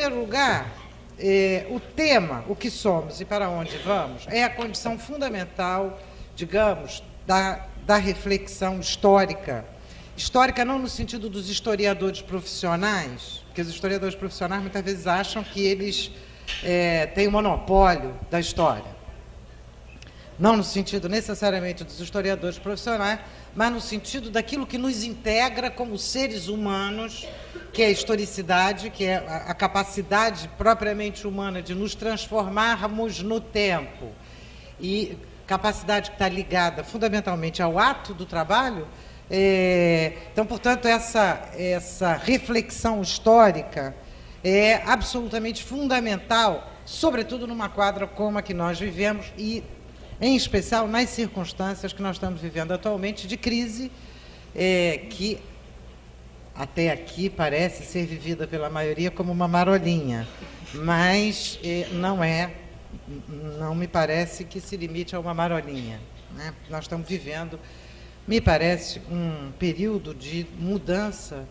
primeiro lugar, o tema, o que somos e para onde vamos, é a condição fundamental, digamos, da reflexão histórica. Histórica não no sentido dos historiadores profissionais, porque os historiadores profissionais muitas vezes acham que eles têm o monopólio da história. Não no sentido necessariamente dos historiadores profissionais, mas no sentido daquilo que nos integra como seres humanos, que é a historicidade, que é a capacidade propriamente humana de nos transformarmos no tempo. E capacidade que está ligada fundamentalmente ao ato do trabalho. Então, portanto, essa reflexão histórica é absolutamente fundamental, sobretudo numa quadra como a que nós vivemos e, em especial, nas circunstâncias que nós estamos vivendo atualmente de crise, que até aqui parece ser vivida pela maioria como uma marolinha, mas não me parece que se limite a uma marolinha, né? Nós estamos vivendo, me parece, um período de mudança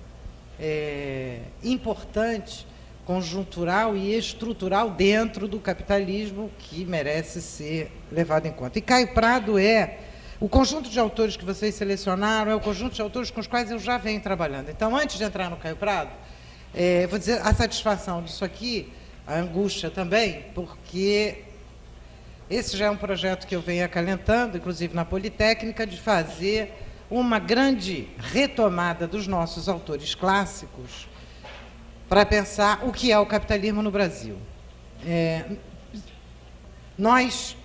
importante, conjuntural e estrutural dentro do capitalismo que merece ser levado em conta. E Caio Prado o conjunto de autores que vocês selecionaram é o conjunto de autores com os quais eu já venho trabalhando. Então, antes de entrar no Caio Prado, vou dizer a satisfação disso aqui, a angústia também, porque esse já é um projeto que eu venho acalentando, inclusive na Politécnica, de fazer uma grande retomada dos nossos autores clássicos para pensar o que é o capitalismo no Brasil. Nós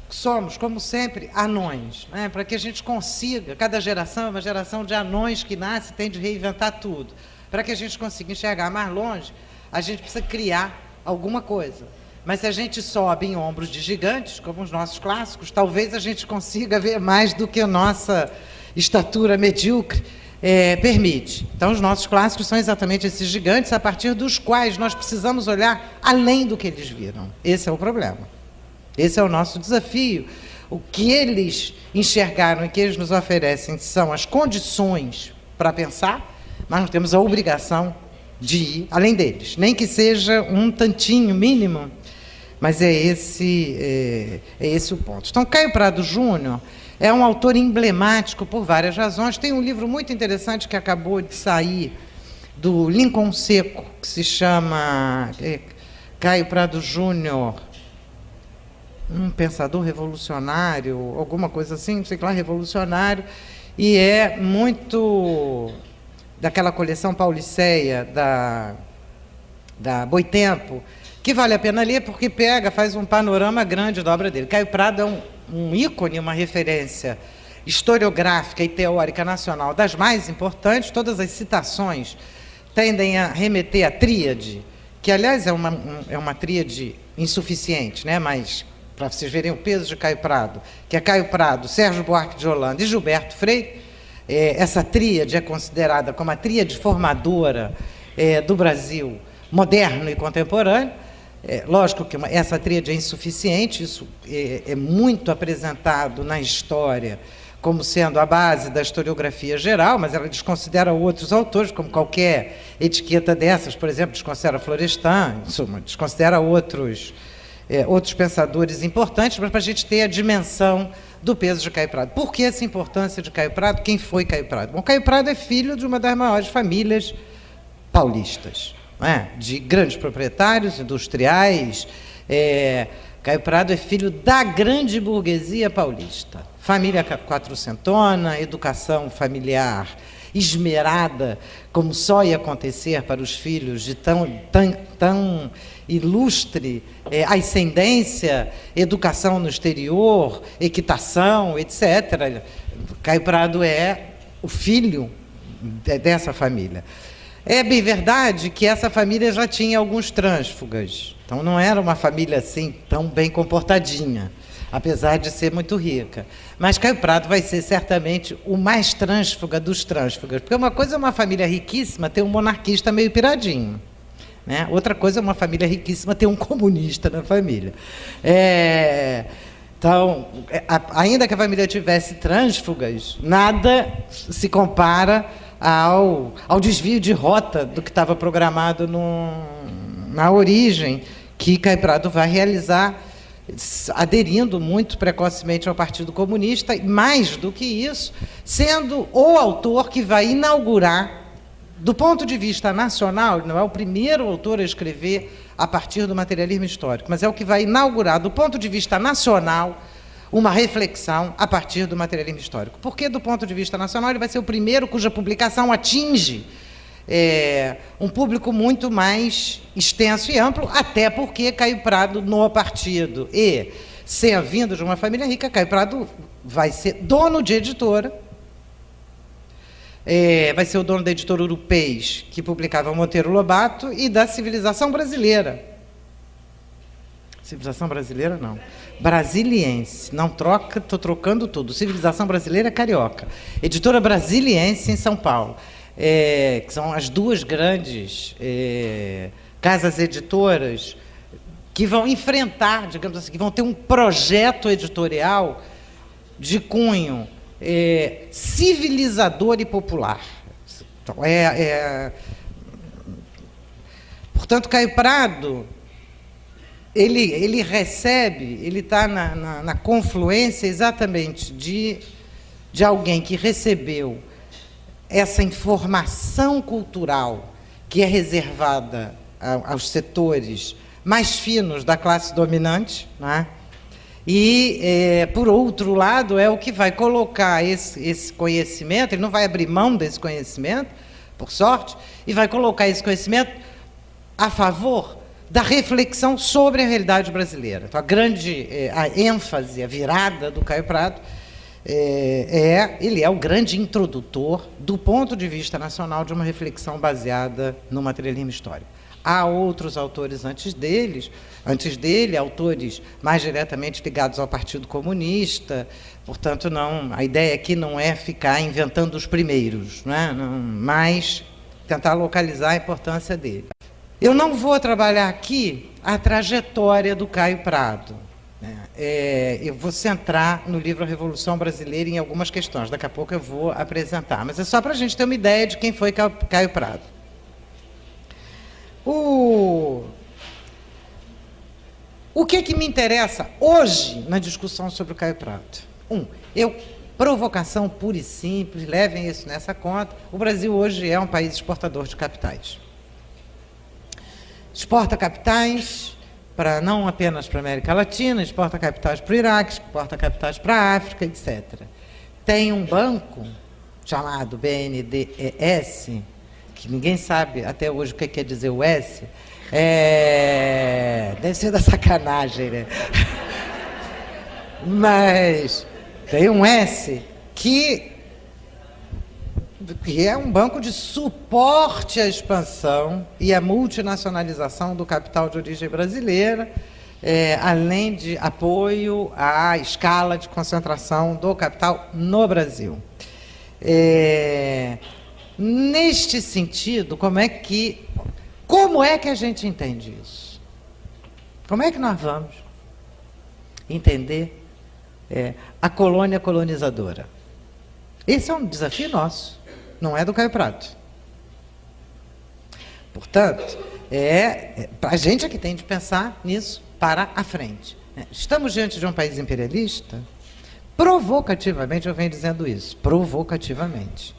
somos, como sempre, anões, né? Para que a gente consiga, cada geração é uma geração de anões que nasce e tem de reinventar tudo. Para que a gente consiga enxergar mais longe, a gente precisa criar alguma coisa. Mas se a gente sobe em ombros de gigantes, como os nossos clássicos, talvez a gente consiga ver mais do que a nossa estatura medíocre permite. Então, os nossos clássicos são exatamente esses gigantes a partir dos quais nós precisamos olhar além do que eles viram. Esse é o problema. Esse é o nosso desafio. O que eles enxergaram e que eles nos oferecem são as condições para pensar, mas nós temos a obrigação de ir além deles. Nem que seja um tantinho mínimo, mas é esse o ponto. Então, Caio Prado Júnior é um autor emblemático por várias razões. Tem um livro muito interessante que acabou de sair, do Lincoln Seco, que se chama Caio Prado Júnior, um pensador revolucionário, alguma coisa assim, não sei lá, revolucionário, e é muito daquela coleção pauliceia da Boitempo, que vale a pena ler porque faz um panorama grande da obra dele. Caio Prado é um ícone, uma referência historiográfica e teórica nacional das mais importantes. Todas as citações tendem a remeter à tríade, que, aliás, é uma tríade insuficiente, né? Mas para vocês verem o peso de Caio Prado, que é Caio Prado, Sérgio Buarque de Holanda e Gilberto Freire. Essa tríade é considerada como a tríade formadora do Brasil moderno e contemporâneo. Lógico que essa tríade é insuficiente, isso é muito apresentado na história como sendo a base da historiografia geral, mas ela desconsidera outros autores, como qualquer etiqueta dessas, por exemplo, desconsidera Florestan, desconsidera outros pensadores importantes, mas para a gente ter a dimensão do peso de Caio Prado. Por que essa importância de Caio Prado? Quem foi Caio Prado? Bom, Caio Prado é filho de uma das maiores famílias paulistas, de grandes proprietários industriais. Caio Prado é filho da grande burguesia paulista. Família quatrocentona, educação familiar esmerada, como só ia acontecer para os filhos de tão ilustre ascendência, educação no exterior, equitação, etc. Caio Prado é o filho dessa família. É bem verdade que essa família já tinha alguns trânsfugas, então não era uma família assim tão bem comportadinha, apesar de ser muito rica. Mas Caio Prado vai ser certamente o mais trânsfuga dos trânsfugas, porque uma coisa é uma família riquíssima ter um monarquista meio piradinho, né? Outra coisa é uma família riquíssima ter um comunista na família. Então, ainda que a família tivesse trânsfugas, nada se compara ao desvio de rota do que estava programado na origem que Caio Prado vai realizar, aderindo muito precocemente ao Partido Comunista, e mais do que isso, sendo o autor que vai inaugurar, do ponto de vista nacional, ele não é o primeiro autor a escrever a partir do materialismo histórico, mas é o que vai inaugurar, do ponto de vista nacional, uma reflexão a partir do materialismo histórico. Porque, do ponto de vista nacional, ele vai ser o primeiro cuja publicação atinge um público muito mais extenso e amplo, até porque Caio Prado, no partido, e sendo vindo de uma família rica, Caio Prado vai ser dono de editora, vai ser o dono da editora Urupês, que publicava Monteiro Lobato, e da Civilização Brasileira. Civilização Brasileira, não. Brasiliense. Não troca, estou trocando tudo. Civilização Brasileira Carioca. Editora Brasiliense, em São Paulo. Que são as duas grandes casas editoras que vão enfrentar, digamos assim, que vão ter um projeto editorial de cunho civilizador e popular. Então, portanto, Caio Prado, ele recebe, ele está na confluência exatamente de alguém que recebeu essa informação cultural que é reservada aos setores mais finos da classe dominante, né? E, por outro lado, é o que vai colocar esse conhecimento, ele não vai abrir mão desse conhecimento, por sorte, e vai colocar esse conhecimento a favor da reflexão sobre a realidade brasileira. Então, a ênfase, a virada do Caio Prado, ele é o grande introdutor, do ponto de vista nacional, de uma reflexão baseada no materialismo histórico. Há outros autores antes dele, autores mais diretamente ligados ao Partido Comunista, portanto, a ideia aqui não é ficar inventando os primeiros, né? Mas tentar localizar a importância dele. Eu não vou trabalhar aqui a trajetória do Caio Prado. Eu vou centrar no livro A Revolução Brasileira em algumas questões. Daqui a pouco eu vou apresentar. Mas é só para a gente ter uma ideia de quem foi Caio Prado. O que me interessa hoje na discussão sobre o Caio Prado? Provocação pura e simples, levem isso nessa conta. O Brasil hoje é um país exportador de capitais. Exporta capitais não apenas para a América Latina, exporta capitais para o Iraque, exporta capitais para a África, etc. Tem um banco chamado BNDES, que ninguém sabe até hoje o que quer dizer o S, deve ser da sacanagem, né? Mas tem um S que é um banco de suporte à expansão e à multinacionalização do capital de origem brasileira, além de apoio à escala de concentração do capital no Brasil. Neste sentido, como é que a gente entende isso? Como é que nós vamos entender a colônia colonizadora? Esse é um desafio nosso, não é do Caio Prado. Portanto, a gente é que tem de pensar nisso para a frente. Estamos diante de um país imperialista? Provocativamente, eu venho dizendo isso, provocativamente.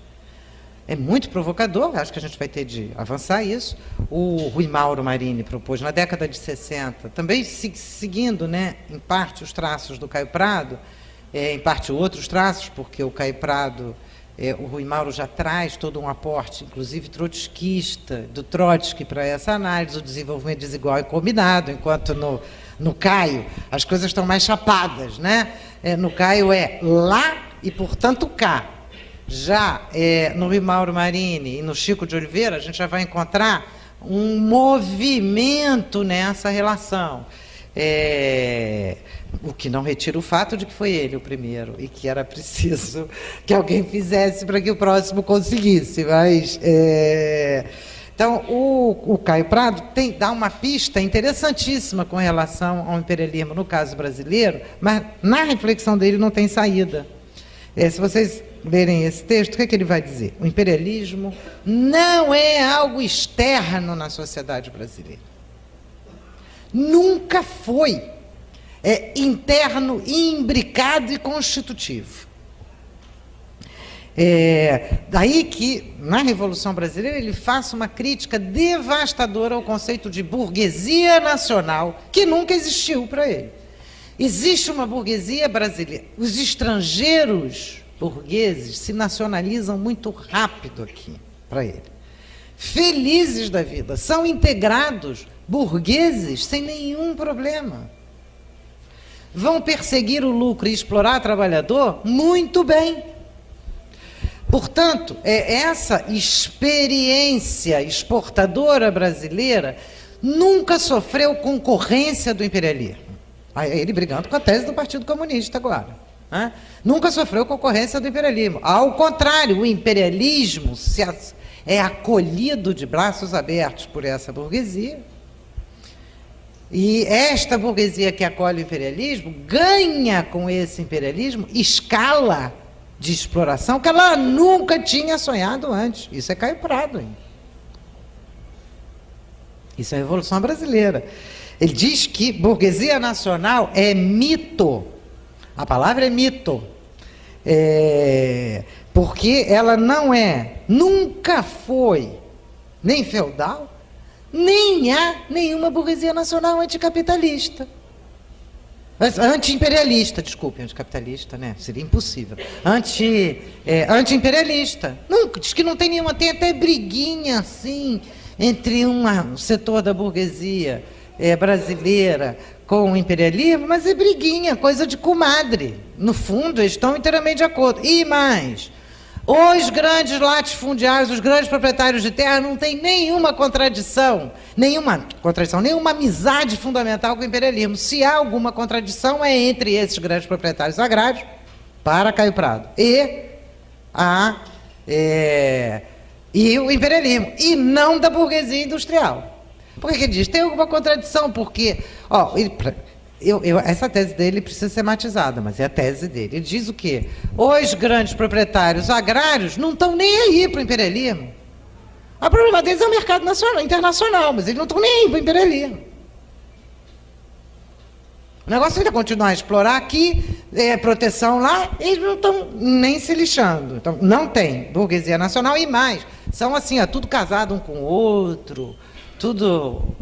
É muito provocador, acho que a gente vai ter de avançar isso. O Rui Mauro Marini propôs, na década de 60, também seguindo, né, em parte, os traços do Caio Prado, em parte outros traços, porque o Caio Prado, o Rui Mauro já traz todo um aporte, inclusive trotskista, do Trotsky para essa análise, o desenvolvimento desigual e combinado, enquanto no Caio as coisas estão mais chapadas, né? No Caio é lá e, portanto, cá. Já no Rui Mauro Marini e no Chico de Oliveira, a gente já vai encontrar um movimento nessa relação. O que não retira o fato de que foi ele o primeiro e que era preciso que alguém fizesse para que o próximo conseguisse. Mas, então, o Caio Prado dá uma pista interessantíssima com relação ao imperialismo, no caso brasileiro, mas na reflexão dele não tem saída. Se vocês lerem esse texto, o que ele vai dizer? O imperialismo não é algo externo na sociedade brasileira. Nunca foi. É interno, imbricado e constitutivo. Daí que, na Revolução Brasileira, ele faça uma crítica devastadora ao conceito de burguesia nacional, que nunca existiu para ele. Existe uma burguesia brasileira. Os estrangeiros burgueses se nacionalizam muito rápido aqui, para ele. Felizes da vida, são integrados burgueses sem nenhum problema. Vão perseguir o lucro e explorar o trabalhador? Muito bem. Portanto, essa experiência exportadora brasileira nunca sofreu concorrência do imperialismo. Ele brigando com a tese do Partido Comunista agora. Né? Nunca sofreu concorrência do imperialismo. Ao contrário, o imperialismo é acolhido de braços abertos por essa burguesia. E esta burguesia que acolhe o imperialismo ganha com esse imperialismo escala de exploração que ela nunca tinha sonhado antes. Isso é Caio Prado, hein? Isso é a Revolução Brasileira. Ele diz que burguesia nacional é mito. A palavra é mito. Porque ela não nunca foi nem feudal, nem há nenhuma burguesia nacional anticapitalista. Anti-imperialista, desculpe, anticapitalista, né? Seria impossível. Anti-imperialista. Diz que não tem nenhuma, tem até briguinha assim entre um setor da burguesia brasileira com o imperialismo, mas é briguinha, coisa de comadre. No fundo, eles estão inteiramente de acordo. E mais, os grandes latifundiários, os grandes proprietários de terra não têm nenhuma contradição, nenhuma amizade fundamental com o imperialismo. Se há alguma contradição, é entre esses grandes proprietários agrários, para Caio Prado, e o imperialismo, e não da burguesia industrial. Por que ele diz? Tem alguma contradição, porque essa tese dele precisa ser matizada, mas é a tese dele. Ele diz o quê? Os grandes proprietários agrários não estão nem aí para o imperialismo. O problema deles é o mercado internacional, mas eles não estão nem aí para o imperialismo. O negócio é ainda continuar a explorar aqui, proteção lá, eles não estão nem se lixando. Então, não tem burguesia nacional e mais. São assim, tudo casado um com o outro, tudo...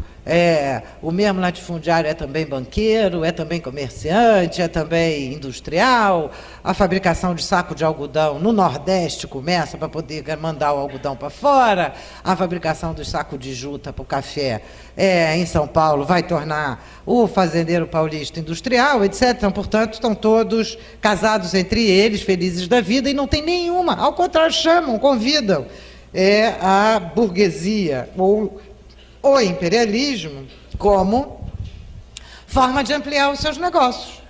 o mesmo latifundiário é também banqueiro, é também comerciante, é também industrial. A fabricação de saco de algodão no Nordeste começa para poder mandar o algodão para fora. A fabricação do saco de juta para o café em São Paulo vai tornar o fazendeiro paulista industrial, etc. Então, portanto, estão todos casados entre eles, felizes da vida, e não tem nenhuma. Ao contrário, chamam, convidam a burguesia ou o imperialismo como forma de ampliar os seus negócios.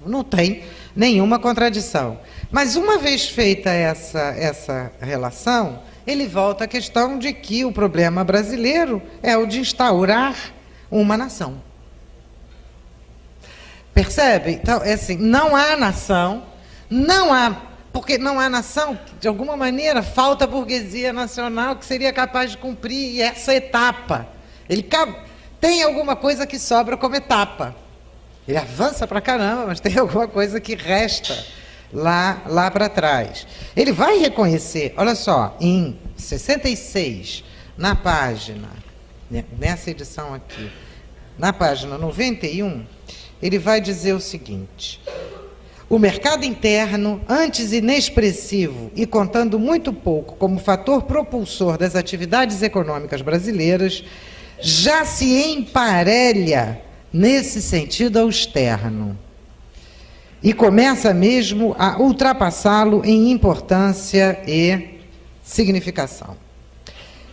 Não tem nenhuma contradição. Mas uma vez feita essa relação, ele volta à questão de que o problema brasileiro é o de instaurar uma nação. Percebe? Então, assim, não há nação, porque não há nação, de alguma maneira, falta a burguesia nacional que seria capaz de cumprir essa etapa. Ele tem alguma coisa que sobra como etapa. Ele avança pra caramba, mas tem alguma coisa que resta lá para trás. Ele vai reconhecer, olha só, em 66, na página, nessa edição aqui, na página 91, ele vai dizer o seguinte: o mercado interno, antes inexpressivo e contando muito pouco como fator propulsor das atividades econômicas brasileiras, já se emparelha nesse sentido ao externo e começa mesmo a ultrapassá-lo em importância e significação.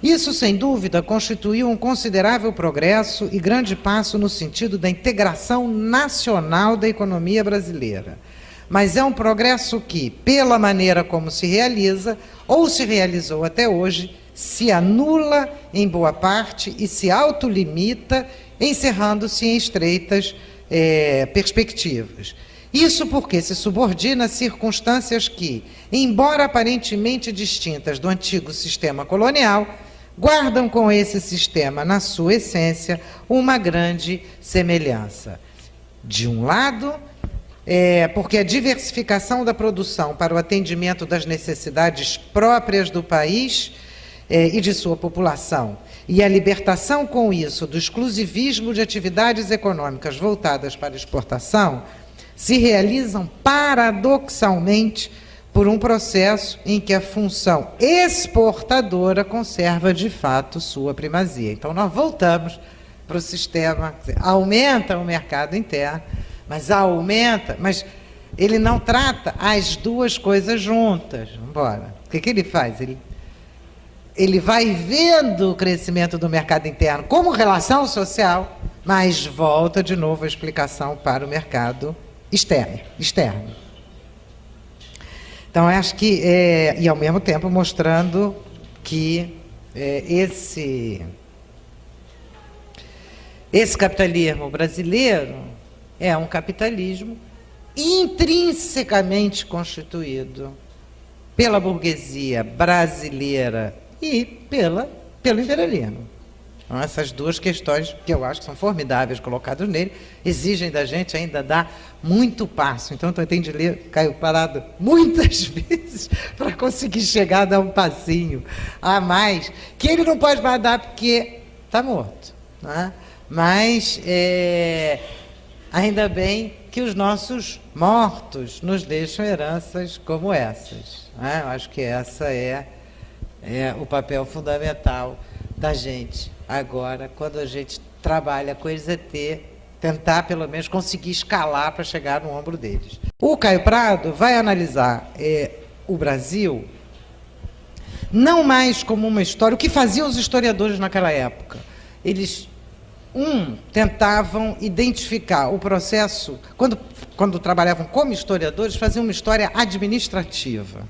Isso, sem dúvida, constituiu um considerável progresso e grande passo no sentido da integração nacional da economia brasileira. Mas é um progresso que, pela maneira como se realiza, ou se realizou até hoje, se anula em boa parte e se autolimita, encerrando-se em estreitas perspectivas. Isso porque se subordina a circunstâncias que, embora aparentemente distintas do antigo sistema colonial, guardam com esse sistema, na sua essência, uma grande semelhança. De um lado, porque a diversificação da produção para o atendimento das necessidades próprias do país e de sua população, e a libertação com isso do exclusivismo de atividades econômicas voltadas para a exportação, se realizam paradoxalmente por um processo em que a função exportadora conserva de fato sua primazia. Então nós voltamos para o sistema, aumenta o mercado interno, mas ele não trata as duas coisas juntas. Embora. O que ele faz? Ele vai vendo o crescimento do mercado interno como relação social, mas volta de novo a explicação para o mercado externo. Então, acho que, e ao mesmo tempo mostrando que esse capitalismo brasileiro é um capitalismo intrinsecamente constituído pela burguesia brasileira e pelo imperialismo. Então, essas duas questões, que eu acho que são formidáveis colocadas nele, exigem da gente ainda dar muito passo. Então, eu tenho de ler Caio Prado muitas vezes para conseguir chegar a dar um passinho a mais, que ele não pode mais dar porque está morto. Né? Mas, ainda bem que os nossos mortos nos deixam heranças como essas. Né? Eu acho que essa é o papel fundamental da gente agora, quando a gente trabalha com eles, tentar pelo menos conseguir escalar para chegar no ombro deles. O Caio Prado vai analisar o Brasil não mais como uma história, o que faziam os historiadores naquela época. Eles tentavam identificar o processo, quando trabalhavam como historiadores, faziam uma história administrativa,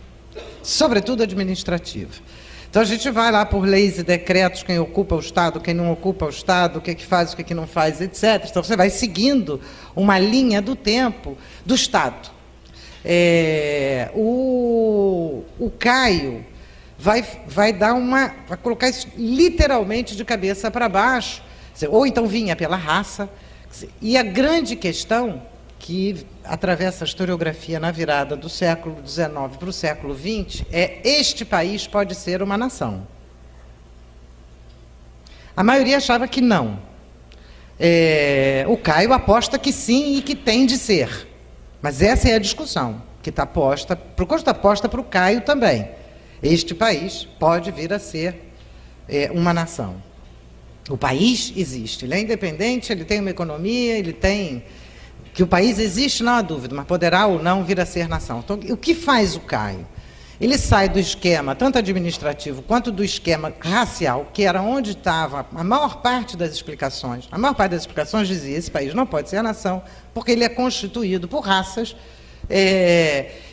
sobretudo administrativa. Então, a gente vai lá por leis e decretos, quem ocupa o Estado, quem não ocupa o Estado, o que é que faz, o que é que não faz, etc. Então, você vai seguindo uma linha do tempo do Estado. O Caio vai colocar isso literalmente de cabeça para baixo, ou então vinha pela raça. E a grande questão que atravessa a historiografia na virada do século XIX para o século XX este país pode ser uma nação. A maioria achava que não. O Caio aposta que sim e que tem de ser. Mas essa é a discussão que está posta, está posta para o Caio também. Este país pode vir a ser uma nação. O país existe, ele é independente, ele tem uma economia, ele tem... Que o país existe, não há dúvida, mas poderá ou não vir a ser nação. Então, o que faz o Caio? Ele sai do esquema, tanto administrativo quanto do esquema racial, que era onde estava a maior parte das explicações. A maior parte das explicações dizia que esse país não pode ser nação, porque ele é constituído por raças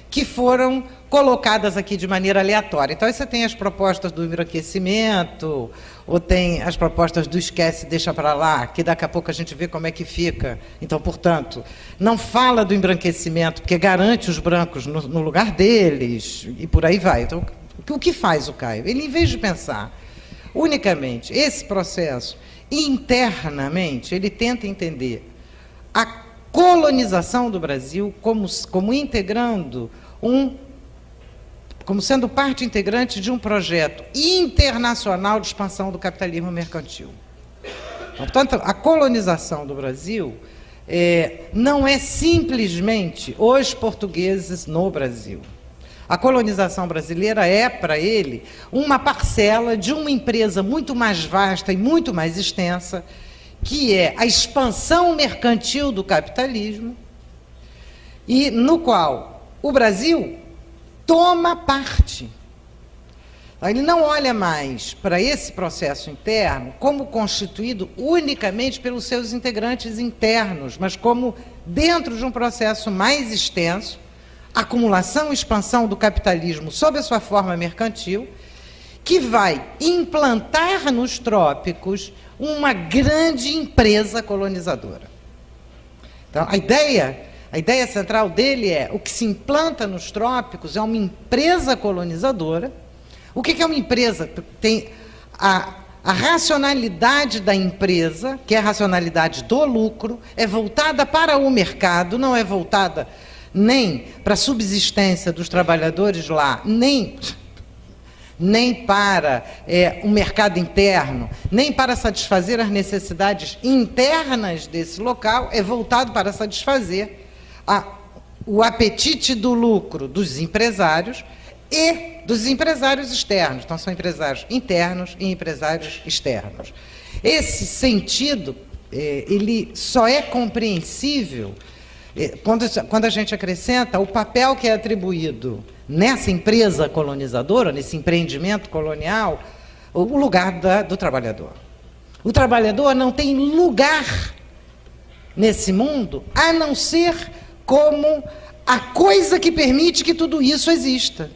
que foram colocadas aqui de maneira aleatória. Então, aí você tem as propostas do embranquecimento, ou tem as propostas do esquece, deixa para lá, que daqui a pouco a gente vê como é que fica. Então, portanto, não fala do embranquecimento, porque garante os brancos no lugar deles, e por aí vai. Então, o que faz o Caio? Ele, em vez de pensar unicamente esse processo internamente, ele tenta entender a colonização do Brasil como integrando como sendo parte integrante de um projeto internacional de expansão do capitalismo mercantil. Portanto, a colonização do Brasil não é simplesmente os portugueses no Brasil. A colonização brasileira é, para ele, uma parcela de uma empresa muito mais vasta e muito mais extensa, que é a expansão mercantil do capitalismo, e no qual o Brasil toma parte. Ele não olha mais para esse processo interno como constituído unicamente pelos seus integrantes internos, mas como dentro de um processo mais extenso, acumulação e expansão do capitalismo sob a sua forma mercantil, que vai implantar nos trópicos uma grande empresa colonizadora. Então, a ideia central dele o que se implanta nos trópicos é uma empresa colonizadora. O que é uma empresa? Tem A racionalidade da empresa, que é a racionalidade do lucro, é voltada para o mercado, não é voltada nem para a subsistência dos trabalhadores lá, nem para o mercado interno, nem para satisfazer as necessidades internas desse local, é voltado para satisfazer o apetite do lucro dos empresários e dos empresários externos. Então, são empresários internos e empresários externos. Esse sentido, ele só é compreensível quando a gente acrescenta o papel que é atribuído nessa empresa colonizadora, nesse empreendimento colonial, o lugar do trabalhador. O trabalhador não tem lugar nesse mundo a não ser como a coisa que permite que tudo isso exista.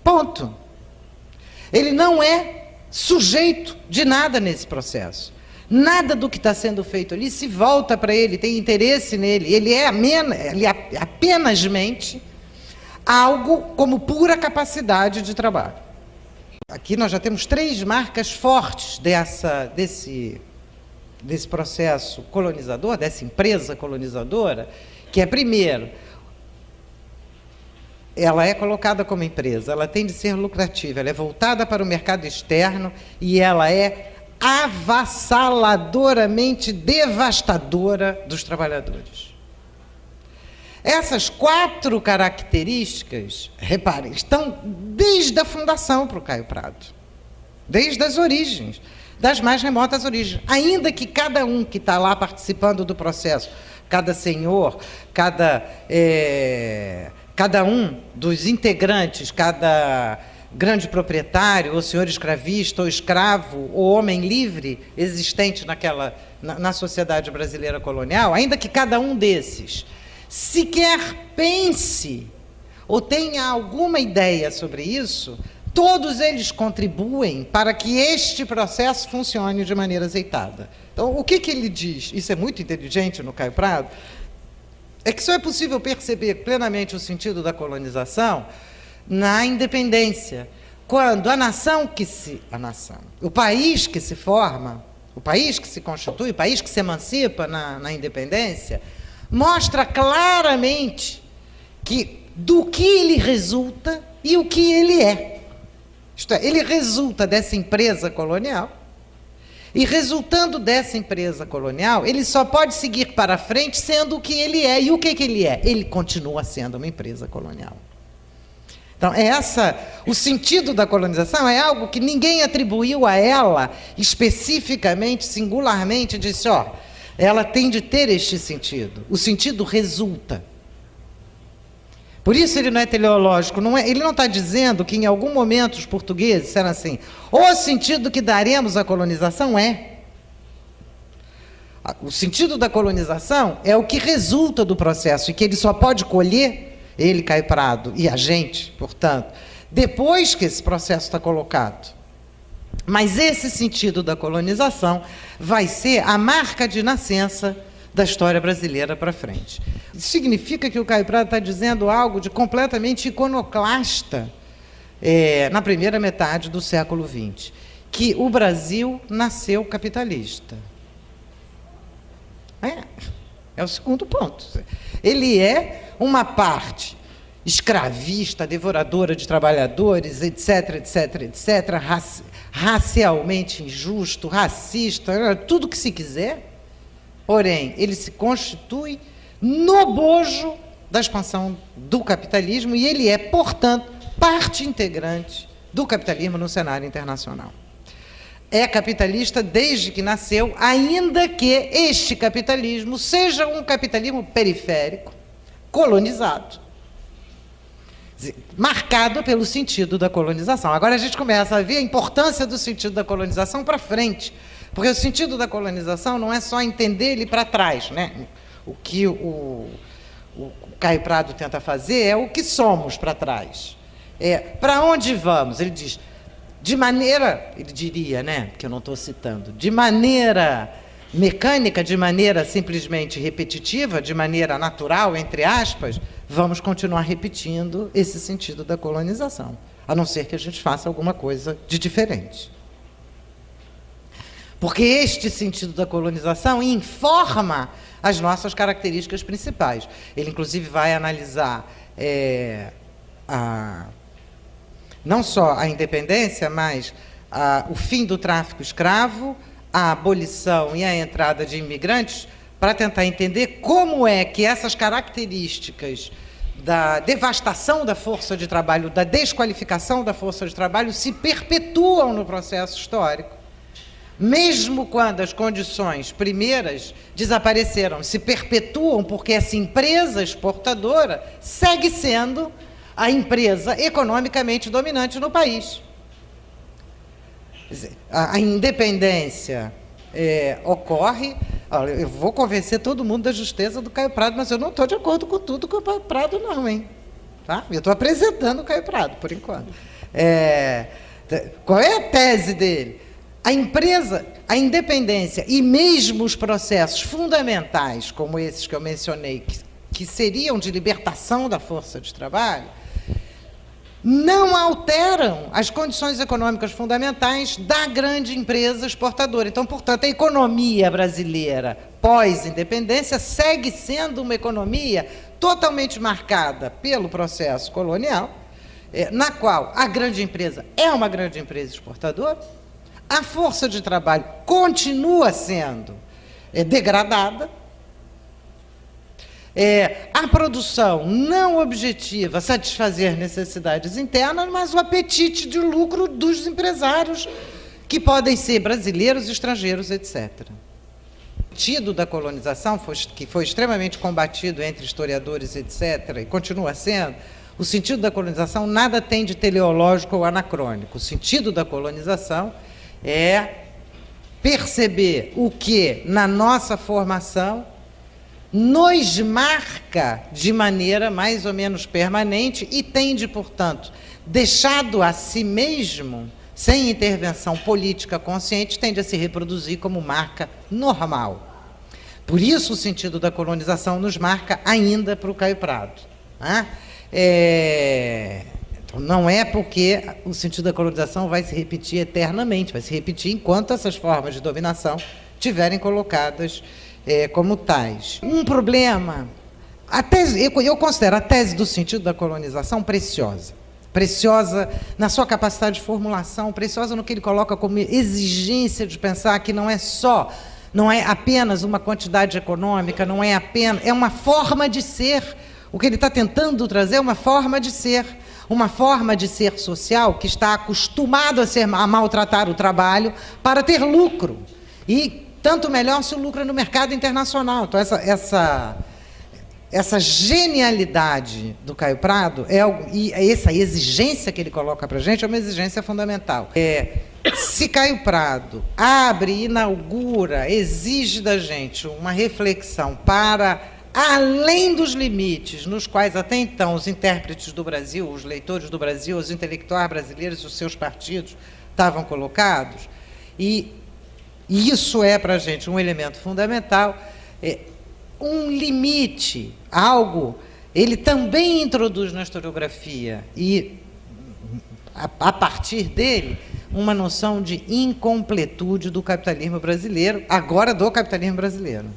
Ponto. Ele não é sujeito de nada nesse processo. Nada do que está sendo feito ali se volta para ele, tem interesse nele. Ele apenas mente algo como pura capacidade de trabalho. Aqui nós já temos 3 marcas fortes desse processo colonizador, dessa empresa colonizadora, que é, primeiro, ela é colocada como empresa, ela tem de ser lucrativa, ela é voltada para o mercado externo e ela é avassaladoramente devastadora dos trabalhadores. Essas 4 características, reparem, estão desde a fundação para o Caio Prado, desde as origens, das mais remotas origens, ainda que cada um que está lá participando do processo, cada senhor, cada um dos integrantes, cada grande proprietário, ou senhor escravista, ou escravo, ou homem livre existente na sociedade brasileira colonial, ainda que cada um desses sequer pense ou tenha alguma ideia sobre isso, todos eles contribuem para que este processo funcione de maneira azeitada. Então, o que ele diz? Isso é muito inteligente no Caio Prado, é que só é possível perceber plenamente o sentido da colonização na independência, quando o país que se forma, o país que se constitui, o país que se emancipa na independência, mostra claramente do que ele resulta e o que ele é. Isto é, ele resulta dessa empresa colonial, e resultando dessa empresa colonial, ele só pode seguir para frente sendo o que ele é. E o que ele é? Ele continua sendo uma empresa colonial. Então, o sentido da colonização é algo que ninguém atribuiu a ela especificamente, singularmente, disse, ela tem de ter este sentido. O sentido resulta. Por isso ele não é teleológico, ele não está dizendo que em algum momento os portugueses disseram assim, o sentido que daremos à colonização o sentido da colonização é o que resulta do processo, e que ele só pode colher, ele, Caio Prado, e a gente, portanto, depois que esse processo está colocado. Mas esse sentido da colonização vai ser a marca de nascença da história brasileira para frente. Isso significa que o Caio Prado está dizendo algo de completamente iconoclasta na primeira metade do século XX, que o Brasil nasceu capitalista. É o segundo ponto. Ele é uma parte escravista, devoradora de trabalhadores, etc., etc., etc., racialmente injusto, racista, tudo que se quiser. Porém, ele se constitui no bojo da expansão do capitalismo e ele é, portanto, parte integrante do capitalismo no cenário internacional. É capitalista desde que nasceu, ainda que este capitalismo seja um capitalismo periférico, colonizado, marcado pelo sentido da colonização. Agora a gente começa a ver a importância do sentido da colonização para frente, porque o sentido da colonização não é só entender ele para trás, né? O que o Caio Prado tenta fazer é o que somos para trás. Para onde vamos? Ele diz, ele diria, né, que eu não estou citando, de maneira mecânica, de maneira simplesmente repetitiva, de maneira natural, entre aspas, vamos continuar repetindo esse sentido da colonização, a não ser que a gente faça alguma coisa de diferente. Porque este sentido da colonização informa as nossas características principais. Ele, inclusive, vai analisar não só a independência, mas o fim do tráfico escravo, a abolição e a entrada de imigrantes, para tentar entender como é que essas características da devastação da força de trabalho, da desqualificação da força de trabalho, se perpetuam no processo histórico, mesmo quando as condições primeiras desapareceram, se perpetuam porque essa empresa exportadora segue sendo a empresa economicamente dominante no país. Quer dizer, a independência ocorre. Olha, eu vou convencer todo mundo da justeza do Caio Prado, mas eu não estou de acordo com tudo que o Caio Prado não, hein? Tá? Eu estou apresentando o Caio Prado, por enquanto. Qual é a tese dele? A empresa, a independência e mesmo os processos fundamentais, como esses que eu mencionei, que seriam de libertação da força de trabalho, não alteram as condições econômicas fundamentais da grande empresa exportadora. Então, portanto, a economia brasileira pós-independência segue sendo uma economia totalmente marcada pelo processo colonial, na qual a grande empresa é uma grande empresa exportadora, a força de trabalho continua sendo degradada, a produção não objetiva satisfazer necessidades internas, mas o apetite de lucro dos empresários, que podem ser brasileiros, estrangeiros, etc. O sentido da colonização, que foi extremamente combatido entre historiadores, etc., e continua sendo, o sentido da colonização nada tem de teleológico ou anacrônico. O sentido da colonização é perceber o que, na nossa formação, nos marca de maneira mais ou menos permanente e tende, portanto, deixado a si mesmo, sem intervenção política consciente, tende a se reproduzir como marca normal. Por isso o sentido da colonização nos marca ainda para o Caio Prado. Né? Então, não é porque o sentido da colonização vai se repetir eternamente, vai se repetir enquanto essas formas de dominação estiverem colocadas como tais. Um problema, eu considero a tese do sentido da colonização preciosa. Preciosa na sua capacidade de formulação, preciosa no que ele coloca como exigência de pensar que não é apenas uma quantidade econômica, não é apenas, é uma forma de ser. O que ele está tentando trazer é uma forma de ser social que está acostumado a maltratar o trabalho para ter lucro. E tanto melhor se o lucro é no mercado internacional. Então, essa genialidade do Caio Prado, e essa exigência que ele coloca para a gente, é uma exigência fundamental. Se Caio Prado abre, inaugura, exige da gente uma reflexão para além dos limites nos quais até então os intérpretes do Brasil, os leitores do Brasil, os intelectuais brasileiros e os seus partidos estavam colocados, e isso é para a gente um elemento fundamental, um limite, algo, ele também introduz na historiografia, e a partir dele, uma noção de incompletude do capitalismo brasileiro, agora do capitalismo brasileiro.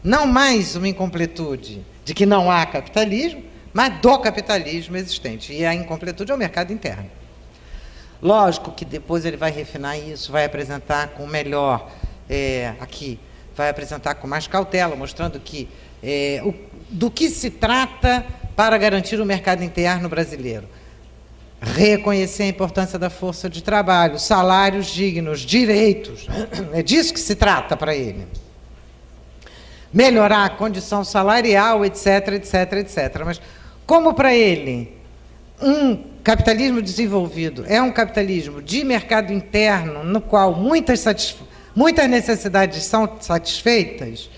Não mais uma incompletude de que não há capitalismo, mas do capitalismo existente. E a incompletude é o mercado interno. Lógico que depois ele vai refinar isso, vai apresentar com melhor, vai apresentar com mais cautela, mostrando que do que se trata para garantir o mercado interno brasileiro. Reconhecer a importância da força de trabalho, salários dignos, direitos, é disso que se trata para ele. Melhorar a condição salarial, etc, etc, etc. Mas como para ele um capitalismo desenvolvido é um capitalismo de mercado interno, no qual muitas necessidades são satisfeitas,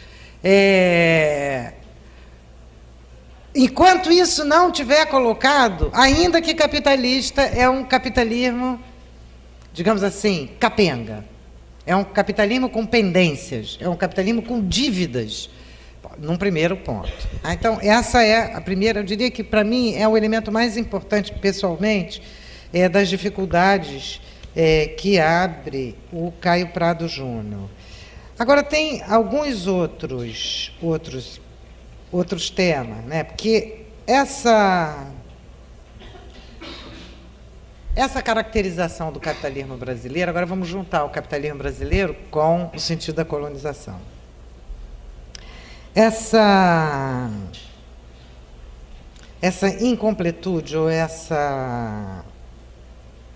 enquanto isso não tiver colocado, ainda que capitalista, é um capitalismo, digamos assim, capenga. É um capitalismo com pendências, é um capitalismo com dívidas, num primeiro ponto. Então, essa é a primeira, eu diria que, para mim, é o elemento mais importante, pessoalmente, das dificuldades que abre o Caio Prado Júnior. Agora, tem alguns outros temas, né? Porque essa caracterização do capitalismo brasileiro, agora vamos juntar o capitalismo brasileiro com o sentido da colonização. Essa incompletude ou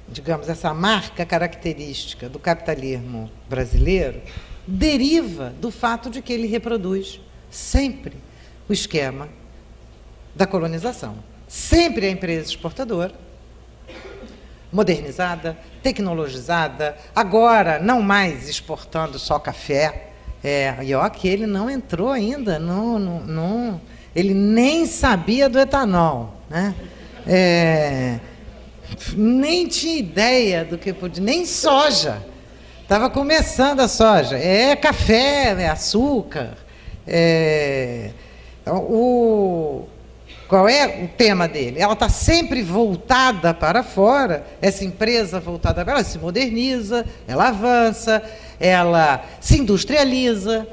digamos, essa marca característica do capitalismo brasileiro deriva do fato de que ele reproduz sempre o esquema da colonização. Sempre a empresa exportadora, modernizada, tecnologizada, agora não mais exportando só café. E ó, que ele não entrou ainda, ele nem sabia do etanol, né? Nem tinha ideia do que podia, nem soja. Estava começando a soja. Café, açúcar. Qual é o tema dele? Ela está sempre voltada para fora, essa empresa voltada para ela se moderniza, ela avança, ela se industrializa,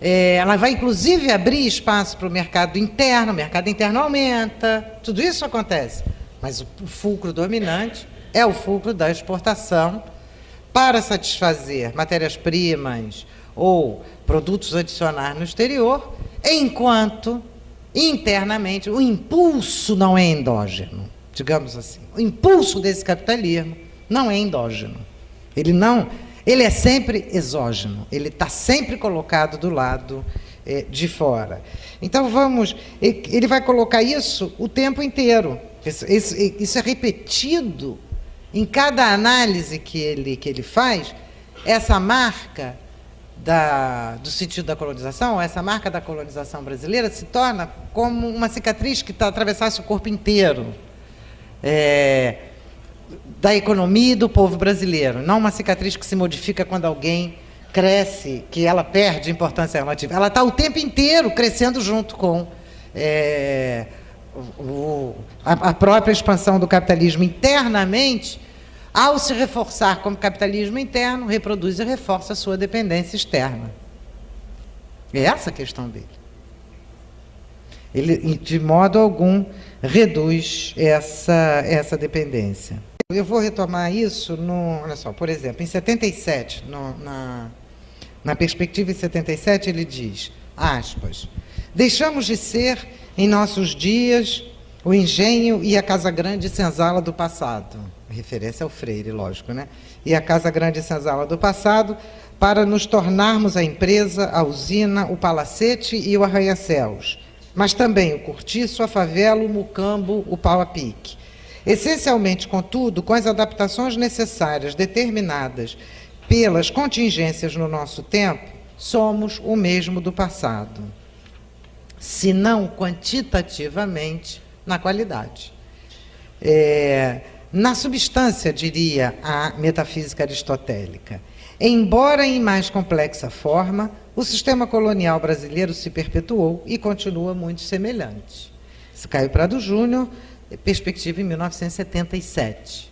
ela vai inclusive abrir espaço para o mercado interno aumenta, tudo isso acontece. Mas o fulcro dominante é o fulcro da exportação para satisfazer matérias-primas ou produtos adicionais no exterior, enquanto internamente o impulso não é endógeno, digamos assim. O impulso desse capitalismo não é endógeno. Ele é sempre exógeno, ele está sempre colocado do lado de fora. Então ele vai colocar isso o tempo inteiro. Isso é repetido em cada análise que ele faz, essa marca do sentido da colonização, essa marca da colonização brasileira se torna como uma cicatriz que atravessasse o corpo inteiro da economia e do povo brasileiro, não uma cicatriz que se modifica quando alguém cresce, que ela perde importância relativa. Ela está o tempo inteiro crescendo junto com a própria expansão do capitalismo internamente. Ao se reforçar como capitalismo interno, reproduz e reforça a sua dependência externa. É essa a questão dele. Ele, de modo algum, reduz essa dependência. Eu vou retomar isso, olha só, por exemplo, em 77, na perspectiva em 77, ele diz, aspas, deixamos de ser, em nossos dias, o engenho e a casa grande senzala do passado. Referência ao Freire, lógico, né? E a casa grande senzala do passado, para nos tornarmos a empresa, a usina, o palacete e o arranha-céus, mas também o cortiço, a favela, o mucambo, o pau-a-pique. Essencialmente, contudo, com as adaptações necessárias determinadas pelas contingências no nosso tempo, somos o mesmo do passado, se não quantitativamente, na qualidade. Na substância, diria a metafísica aristotélica, embora em mais complexa forma, o sistema colonial brasileiro se perpetuou e continua muito semelhante. Isso Caio Prado Júnior, perspectiva em 1977.